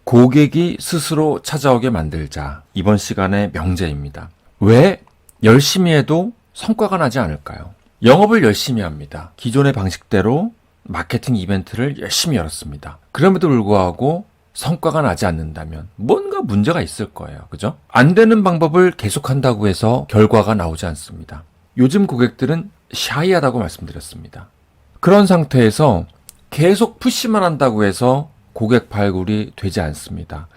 고객이 스스로 찾아오게 만들자. 이번 시간의 명제입니다. 왜 열심히 해도 성과가 나지 않을까요? 영업을 열심히 합니다. 기존의 방식대로 마케팅 이벤트를 열심히 열었습니다. 그럼에도 불구하고 성과가 나지 않는다면 뭔가 문제가 있을 거예요. 그죠? 안 되는 방법을 계속한다고 해서 결과가 나오지 않습니다. 요즘 고객들은 샤이하다고 말씀드렸습니다. 그런 상태에서 계속 푸시만 한다고 해서 고객 발굴이 되지 않습니다.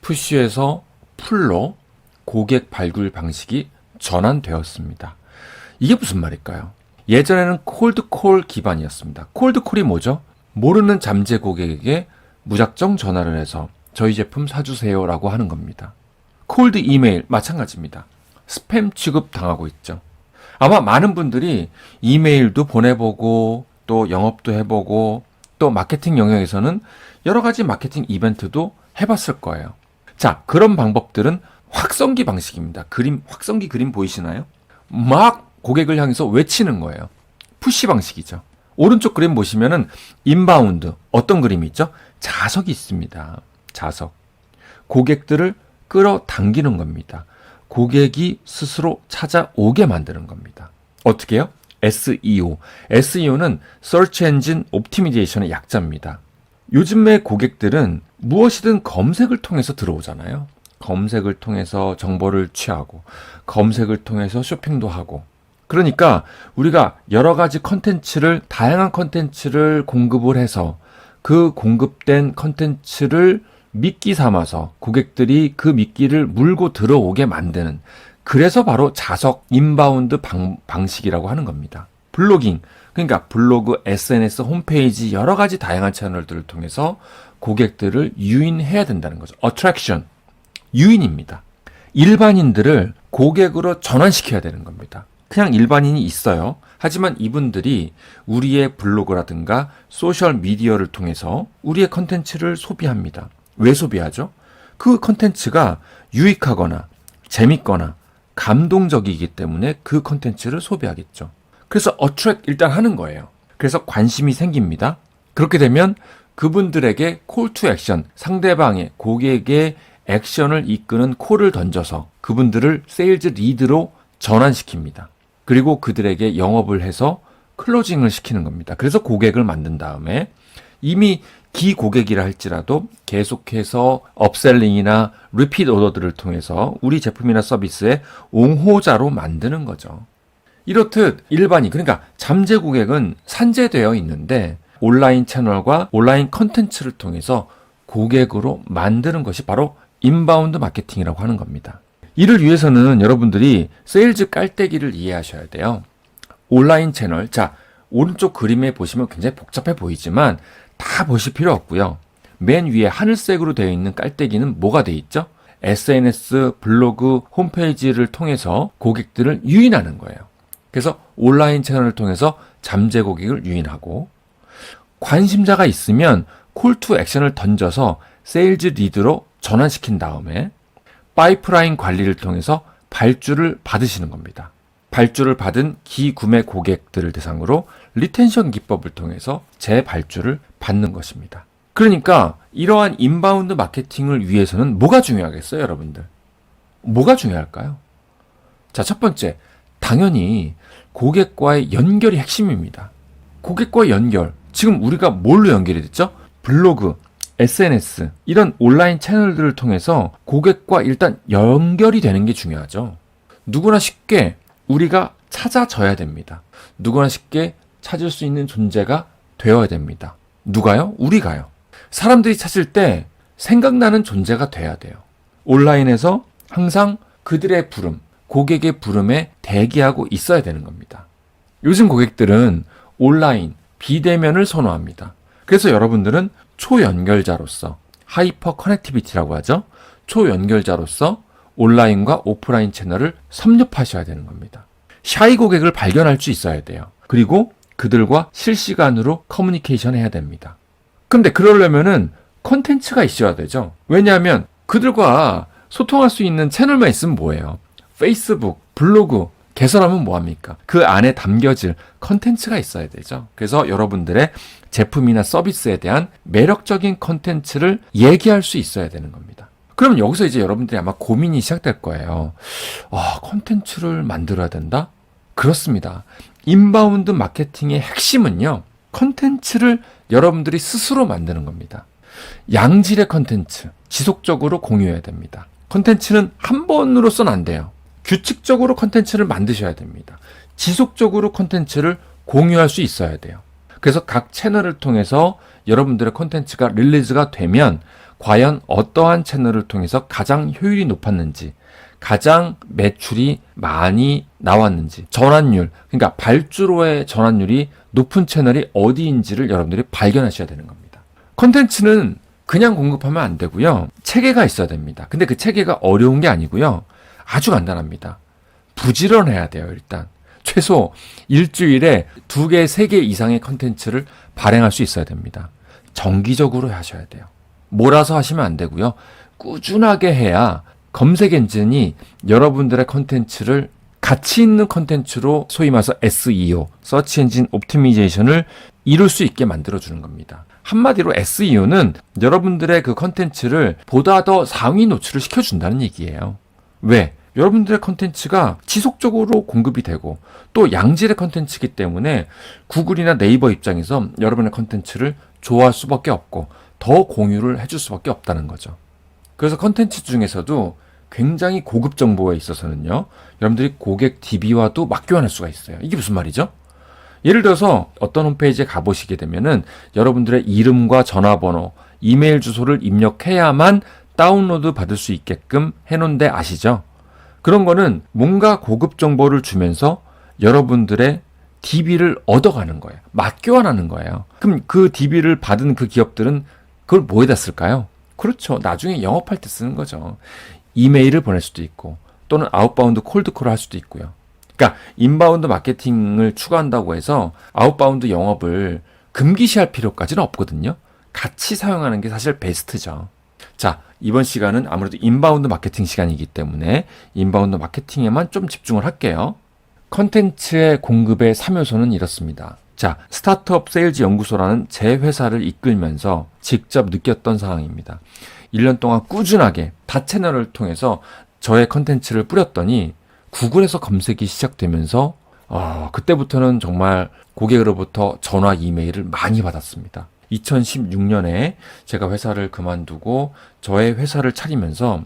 푸시에서 풀로 고객 발굴 방식이 전환되었습니다. 이게 무슨 말일까요? 예전에는 콜드콜 기반이었습니다. 콜드콜이 뭐죠? 모르는 잠재 고객에게 무작정 전화를 해서 저희 제품 사주세요 라고 하는 겁니다. 콜드 이메일 마찬가지입니다. 스팸 취급 당하고 있죠. 아마 많은 분들이 이메일도 보내보고 또 영업도 해보고 또 마케팅 영역에서는 여러 가지 마케팅 이벤트도 해봤을 거예요. 자, 그런 방법들은 확성기 방식입니다. 확성기 그림 보이시나요? 막 고객을 향해서 외치는 거예요. 푸시 방식이죠. 오른쪽 그림 보시면은 인바운드 어떤 그림이 있죠? 자석이 있습니다. 자석. 고객들을 끌어당기는 겁니다. 고객이 스스로 찾아오게 만드는 겁니다. 어떻게 해요? SEO. SEO는 Search Engine Optimization의 약자입니다. 요즘의 고객들은 무엇이든 검색을 통해서 들어오잖아요. 검색을 통해서 정보를 취하고 검색을 통해서 쇼핑도 하고 그러니까 우리가 여러 가지 컨텐츠를 다양한 컨텐츠를 공급을 해서 그 공급된 컨텐츠를 미끼 삼아서 고객들이 그 미끼를 물고 들어오게 만드는 그래서 바로 자석 인바운드 방식이라고 하는 겁니다. 블로깅, 그러니까 블로그, SNS, 홈페이지 여러 가지 다양한 채널들을 통해서 고객들을 유인해야 된다는 거죠. attraction, 유인입니다. 일반인들을 고객으로 전환시켜야 되는 겁니다. 그냥 일반인이 있어요. 하지만 이분들이 우리의 블로그라든가 소셜 미디어를 통해서 우리의 컨텐츠를 소비합니다. 왜 소비하죠? 그 컨텐츠가 유익하거나 재밌거나 감동적이기 때문에 그 컨텐츠를 소비하겠죠. 그래서 어트랙 일단 하는 거예요. 그래서 관심이 생깁니다. 그렇게 되면 그분들에게 콜 투 액션, 상대방의 고객의 액션을 이끄는 콜을 던져서 그분들을 세일즈 리드로 전환시킵니다. 그리고 그들에게 영업을 해서 클로징을 시키는 겁니다. 그래서 고객을 만든 다음에 이미 기고객이라 할지라도 계속해서 업셀링이나 리피트 오더들을 통해서 우리 제품이나 서비스의 옹호자로 만드는 거죠. 이렇듯 일반인, 그러니까 잠재 고객은 산재되어 있는데 온라인 채널과 온라인 컨텐츠를 통해서 고객으로 만드는 것이 바로 인바운드 마케팅이라고 하는 겁니다. 이를 위해서는 여러분들이 세일즈 깔때기를 이해하셔야 돼요. 온라인 채널, 자, 오른쪽 그림에 보시면 굉장히 복잡해 보이지만 다 보실 필요 없고요. 맨 위에 하늘색으로 되어 있는 깔때기는 뭐가 되어 있죠? SNS, 블로그, 홈페이지를 통해서 고객들을 유인하는 거예요. 그래서 온라인 채널을 통해서 잠재 고객을 유인하고 관심자가 있으면 콜 투 액션을 던져서 세일즈 리드로 전환시킨 다음에 파이프라인 관리를 통해서 발주를 받으시는 겁니다. 발주를 받은 기구매 고객들을 대상으로 리텐션 기법을 통해서 재발주를 받는 것입니다. 그러니까 이러한 인바운드 마케팅을 위해서는 뭐가 중요하겠어요, 여러분들? 뭐가 중요할까요? 자, 첫 번째, 당연히 고객과의 연결이 핵심입니다. 고객과의 연결, 지금 우리가 뭘로 연결이 됐죠? 블로그, SNS, 이런 온라인 채널들을 통해서 고객과 일단 연결이 되는 게 중요하죠. 누구나 쉽게 우리가 찾아져야 됩니다. 누구나 쉽게 찾을 수 있는 존재가 되어야 됩니다. 누가요? 우리가요. 사람들이 찾을 때 생각나는 존재가 돼야 돼요. 온라인에서 항상 그들의 부름, 고객의 부름에 대기하고 있어야 되는 겁니다. 요즘 고객들은 온라인, 비대면을 선호합니다. 그래서 여러분들은 초연결자로서 하이퍼 커넥티비티라고 하죠. 초연결자로서 온라인과 오프라인 채널을 섭렵하셔야 되는 겁니다. 샤이 고객을 발견할 수 있어야 돼요. 그리고 그들과 실시간으로 커뮤니케이션 해야 됩니다. 근데 그러려면은 컨텐츠가 있어야 되죠. 왜냐하면 그들과 소통할 수 있는 채널만 있으면 뭐예요? 페이스북, 블로그 개설하면 뭐합니까? 그 안에 담겨질 컨텐츠가 있어야 되죠. 그래서 여러분들의 제품이나 서비스에 대한 매력적인 콘텐츠를 얘기할 수 있어야 되는 겁니다. 그럼 여기서 이제 여러분들이 아마 고민이 시작될 거예요. 콘텐츠를 만들어야 된다? 그렇습니다. 인바운드 마케팅의 핵심은요, 콘텐츠를 여러분들이 스스로 만드는 겁니다. 양질의 콘텐츠, 지속적으로 공유해야 됩니다. 콘텐츠는 한 번으로서는 안 돼요. 규칙적으로 콘텐츠를 만드셔야 됩니다. 지속적으로 콘텐츠를 공유할 수 있어야 돼요. 그래서 각 채널을 통해서 여러분들의 콘텐츠가 릴리즈가 되면 과연 어떠한 채널을 통해서 가장 효율이 높았는지, 가장 매출이 많이 나왔는지, 전환율, 그러니까 발주로의 전환율이 높은 채널이 어디인지를 여러분들이 발견하셔야 되는 겁니다. 콘텐츠는 그냥 공급하면 안 되고요. 체계가 있어야 됩니다. 근데 그 체계가 어려운 게 아니고요. 아주 간단합니다. 부지런해야 돼요, 일단. 최소 일주일에 2개, 3개 이상의 콘텐츠를 발행할 수 있어야 됩니다. 정기적으로 하셔야 돼요. 몰아서 하시면 안 되고요. 꾸준하게 해야 검색 엔진이 여러분들의 콘텐츠를 가치 있는 콘텐츠로 소위 말해서 SEO, Search Engine Optimization을 이룰 수 있게 만들어주는 겁니다. 한마디로 SEO는 여러분들의 그 콘텐츠를 보다 더 상위 노출을 시켜준다는 얘기예요. 왜? 여러분들의 콘텐츠가 지속적으로 공급이 되고 또 양질의 콘텐츠이기 때문에 구글이나 네이버 입장에서 여러분의 콘텐츠를 좋아할 수밖에 없고 더 공유를 해줄 수밖에 없다는 거죠. 그래서 콘텐츠 중에서도 굉장히 고급 정보에 있어서는요, 여러분들이 고객 DB와도 맞교환할 수가 있어요. 이게 무슨 말이죠? 예를 들어서 어떤 홈페이지에 가보시게 되면은 여러분들의 이름과 전화번호, 이메일 주소를 입력해야만 다운로드 받을 수 있게끔 해놓은데 아시죠? 그런 거는 뭔가 고급 정보를 주면서 여러분들의 DB를 얻어가는 거예요. 맞교환하는 거예요. 그럼 그 DB를 받은 그 기업들은 그걸 뭐에다 쓸까요? 그렇죠. 나중에 영업할 때 쓰는 거죠. 이메일을 보낼 수도 있고 또는 아웃바운드 콜드콜을 할 수도 있고요. 그러니까 인바운드 마케팅을 추가한다고 해서 아웃바운드 영업을 금기시할 필요까지는 없거든요. 같이 사용하는 게 사실 베스트죠. 자, 이번 시간은 아무래도 인바운드 마케팅 시간이기 때문에 인바운드 마케팅에만 좀 집중을 할게요. 컨텐츠의 공급의 3요소는 이렇습니다. 자, 스타트업 세일즈 연구소라는 제 회사를 이끌면서 직접 느꼈던 상황입니다. 1년 동안 꾸준하게 다 채널을 통해서 저의 컨텐츠를 뿌렸더니 구글에서 검색이 시작되면서 그때부터는 정말 고객으로부터 전화, 이메일을 많이 받았습니다. 2016년에 제가 회사를 그만두고 저의 회사를 차리면서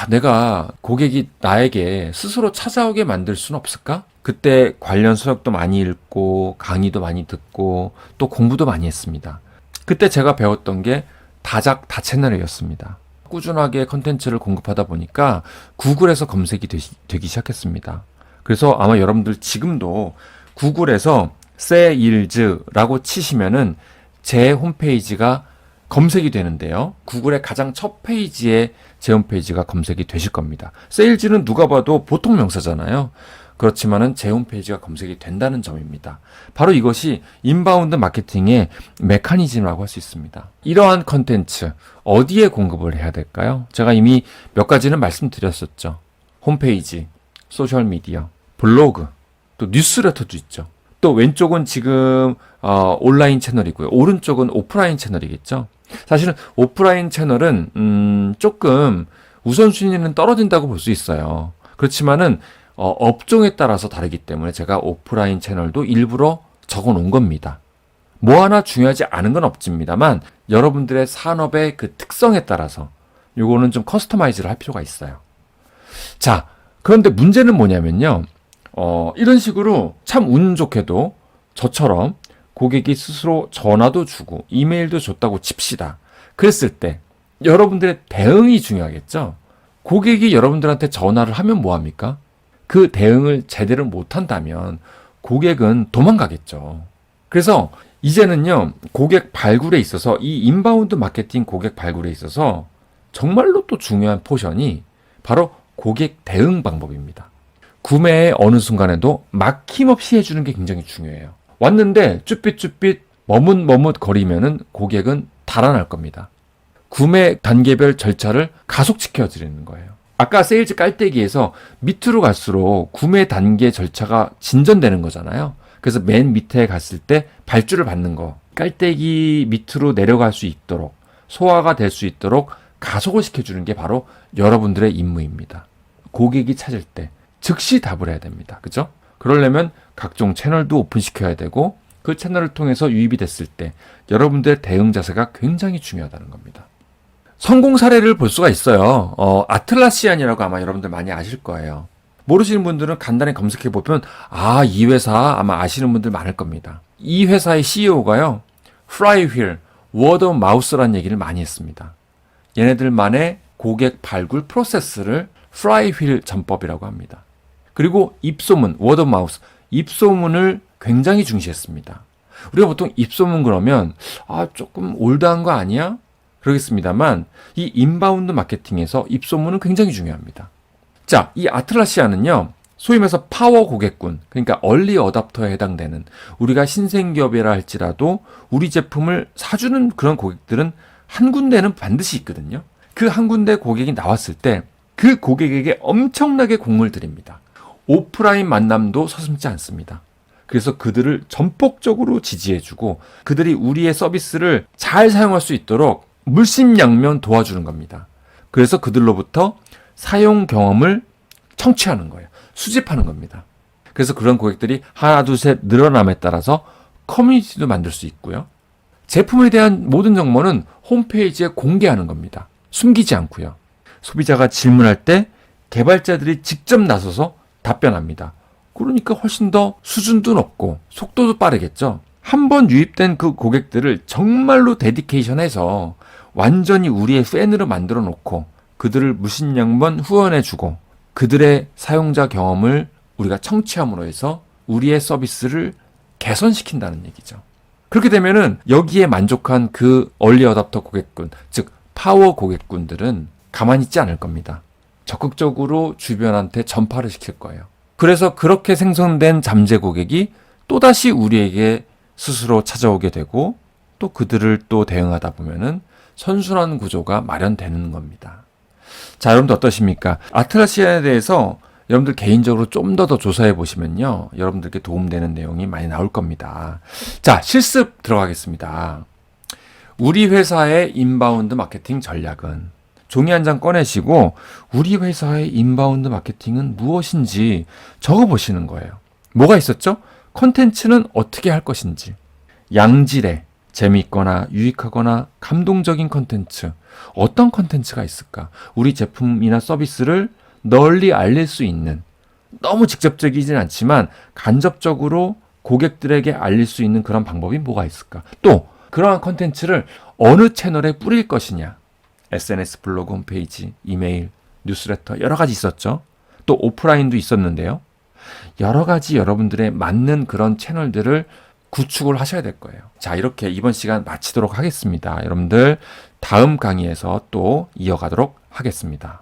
내가 고객이 나에게 스스로 찾아오게 만들 수는 없을까? 그때 관련 서적도 많이 읽고 강의도 많이 듣고 또 공부도 많이 했습니다. 그때 제가 배웠던 게 다작 다채널이었습니다. 꾸준하게 컨텐츠를 공급하다 보니까 구글에서 검색이 되기 시작했습니다. 그래서 아마 여러분들 지금도 구글에서 세일즈라고 치시면은 제 홈페이지가 검색이 되는데요. 구글의 가장 첫 페이지에 제 홈페이지가 검색이 되실 겁니다. 세일즈는 누가 봐도 보통 명사잖아요. 그렇지만은 제 홈페이지가 검색이 된다는 점입니다. 바로 이것이 인바운드 마케팅의 메커니즘이라고 할 수 있습니다. 이러한 컨텐츠 어디에 공급을 해야 될까요? 제가 이미 몇 가지는 말씀드렸었죠. 홈페이지, 소셜미디어, 블로그, 또 뉴스레터도 있죠. 또 왼쪽은 지금 온라인 채널이고요. 오른쪽은 오프라인 채널이겠죠. 사실은 오프라인 채널은 조금 우선순위는 떨어진다고 볼 수 있어요. 그렇지만은 업종에 따라서 다르기 때문에 제가 오프라인 채널도 일부러 적어 놓은 겁니다. 뭐 하나 중요하지 않은 건 없습니다만 여러분들의 산업의 그 특성에 따라서 요거는 좀 커스터마이즈를 할 필요가 있어요. 자, 그런데 문제는 뭐냐면요. 이런 식으로 참 운 좋게도 저처럼 고객이 스스로 전화도 주고 이메일도 줬다고 칩시다. 그랬을 때 여러분들의 대응이 중요하겠죠. 고객이 여러분들한테 전화를 하면 뭐합니까? 그 대응을 제대로 못한다면 고객은 도망가겠죠. 그래서 이제는요, 고객 발굴에 있어서 이 인바운드 마케팅 고객 발굴에 있어서 정말로 또 중요한 포션이 바로 고객 대응 방법입니다. 구매의 어느 순간에도 막힘없이 해주는 게 굉장히 중요해요. 왔는데 쭈삣쭈삣 머뭇머뭇 거리면은 고객은 달아날 겁니다. 구매 단계별 절차를 가속시켜 드리는 거예요. 아까 세일즈 깔때기에서 밑으로 갈수록 구매 단계 절차가 진전되는 거잖아요. 그래서 맨 밑에 갔을 때 발주를 받는 거. 깔때기 밑으로 내려갈 수 있도록, 소화가 될 수 있도록 가속을 시켜주는 게 바로 여러분들의 임무입니다. 고객이 찾을 때 즉시 답을 해야 됩니다. 그죠? 그러려면 각종 채널도 오픈시켜야 되고, 그 채널을 통해서 유입이 됐을 때 여러분들의 대응 자세가 굉장히 중요하다는 겁니다. 성공 사례를 볼 수가 있어요. 아틀라시안이라고 아마 여러분들 많이 아실 거예요. 모르시는 분들은 간단히 검색해보면 이 회사 아마 아시는 분들 많을 겁니다. 이 회사의 CEO가요, 플라이휠, 워드 오브 마우스라는 얘기를 많이 했습니다. 얘네들만의 고객 발굴 프로세스를 플라이휠 전법이라고 합니다. 그리고 입소문, 워드 오브 마우스, 입소문을 굉장히 중시했습니다. 우리가 보통 입소문 그러면 조금 올드한 거 아니야? 그러겠습니다만 이 인바운드 마케팅에서 입소문은 굉장히 중요합니다. 자, 이 아틀라시아는요, 소위 말해서 파워 고객군, 그러니까 얼리 어답터에 해당되는, 우리가 신생기업이라 할지라도 우리 제품을 사주는 그런 고객들은 한 군데는 반드시 있거든요. 그 한 군데 고객이 나왔을 때 그 고객에게 엄청나게 공을 들입니다. 오프라인 만남도 서슴지 않습니다. 그래서 그들을 전폭적으로 지지해주고 그들이 우리의 서비스를 잘 사용할 수 있도록 물심양면 도와주는 겁니다. 그래서 그들로부터 사용 경험을 청취하는 거예요. 수집하는 겁니다. 그래서 그런 고객들이 하나, 둘, 셋 늘어남에 따라서 커뮤니티도 만들 수 있고요. 제품에 대한 모든 정보는 홈페이지에 공개하는 겁니다. 숨기지 않고요. 소비자가 질문할 때 개발자들이 직접 나서서 답변합니다. 그러니까 훨씬 더 수준도 높고 속도도 빠르겠죠. 한번 유입된 그 고객들을 정말로 데디케이션해서 완전히 우리의 팬으로 만들어 놓고 그들을 무신양번 후원해주고 그들의 사용자 경험을 우리가 청취함으로 해서 우리의 서비스를 개선시킨다는 얘기죠. 그렇게 되면은 여기에 만족한 그 얼리 어답터 고객군, 즉 파워 고객군들은 가만히 있지 않을 겁니다. 적극적으로 주변한테 전파를 시킬 거예요. 그래서 그렇게 생성된 잠재 고객이 또다시 우리에게 스스로 찾아오게 되고 또 그들을 또 대응하다 보면은 선순환 구조가 마련되는 겁니다. 자, 여러분들 어떠십니까? 아틀라시안에 대해서 여러분들 개인적으로 좀 더 조사해 보시면요, 여러분들께 도움되는 내용이 많이 나올 겁니다. 자, 실습 들어가겠습니다. 우리 회사의 인바운드 마케팅 전략은, 종이 한 장 꺼내시고 우리 회사의 인바운드 마케팅은 무엇인지 적어보시는 거예요. 뭐가 있었죠? 콘텐츠는 어떻게 할 것인지, 양질의 재미있거나 유익하거나 감동적인 콘텐츠, 어떤 콘텐츠가 있을까? 우리 제품이나 서비스를 널리 알릴 수 있는, 너무 직접적이진 않지만 간접적으로 고객들에게 알릴 수 있는 그런 방법이 뭐가 있을까? 또 그러한 콘텐츠를 어느 채널에 뿌릴 것이냐? SNS, 블로그, 홈페이지, 이메일, 뉴스레터 여러 가지 있었죠. 또 오프라인도 있었는데요. 여러 가지 여러분들의 맞는 그런 채널들을 구축을 하셔야 될 거예요. 자, 이렇게 이번 시간 마치도록 하겠습니다. 여러분들 다음 강의에서 또 이어가도록 하겠습니다.